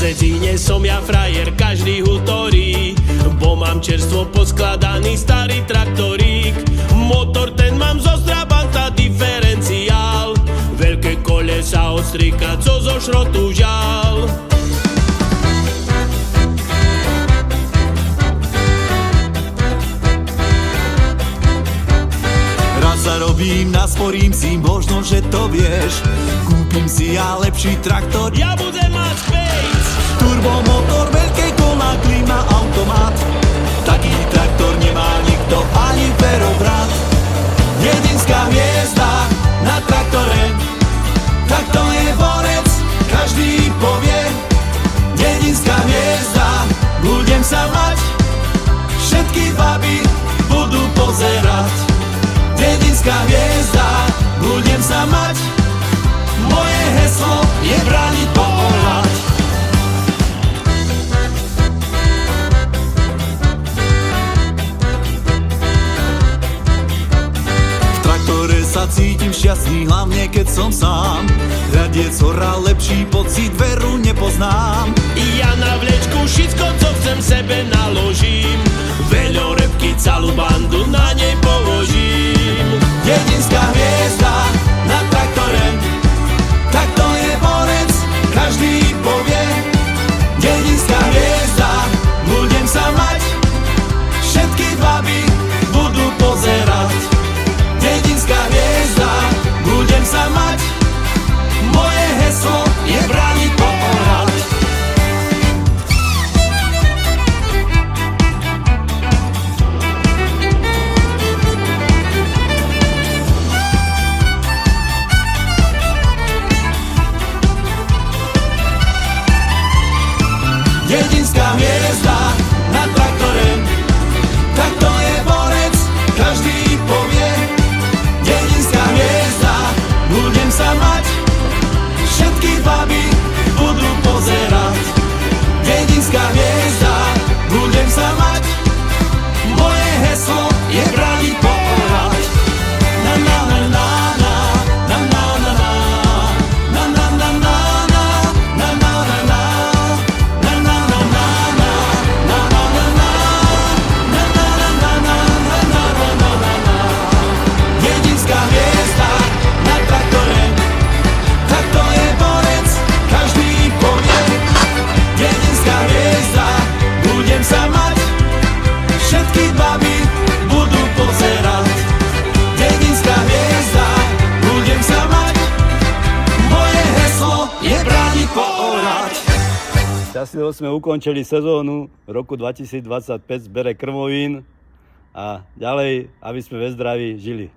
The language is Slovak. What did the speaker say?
Cecíne som ja frajer, každý hutorí, bo mám čerstvo poskladaný starý traktorík. Motor ten mám zo Strabanta diferenciál, veľké kolesa od strika, co zo šrotu žal. Raz sa robím, nasporím si, možno, že to vieš. Kúpim si ja lepší traktor, Ja budem mať Space, turbomotor, veľké kola, klíma, automat. Taký traktor nemá nikto, ani Ferobrat. Jedinská hviezda na traktore, tak to je borec, každý povie. Jedinská hviezda, budem sa mať, všetky baby budú pozerať. Jedinská hviezda, budem sa mať, moje heslo je brániť pohľad. V traktore sa cítim šťastný, hlavne keď som sám. Hľadiec hora, lepší pocit, veru nepoznám. ja na vlečku všetko, co chcem sebe naložím. Veľorybky, celú bandu na nej položím. Jedinská hviezda na traktore, tak to je borec, každý povie. Jedinská hviezda, budem sa mať, všetky baby budú pozerať. Jedinská hviezda, budem sa mať, moje heslo je brániť pohľad. Jedinská hviezda na traktore, tak to je borec, každý povie. Jedinská hviezda, budem sa mať, všetky baby budú pozerať. Jedinská hviezda, budem sa mať, moje heslo je brániť pohľad. Na na na na na, na na na na, na na na na na, na na na na. Jedinská hviezda na traktore, tak to je borec, každý povie. Jedinská hviezda, budem sa mať, všetky baby budú pozerať. Jedinská hviezda, budem sa mať, moje heslo je brániť pohľad. Šťastlivo sme ukončili sezónu roku 2025 v Bere Krmovín a ďalej, aby sme ve zdraví žili.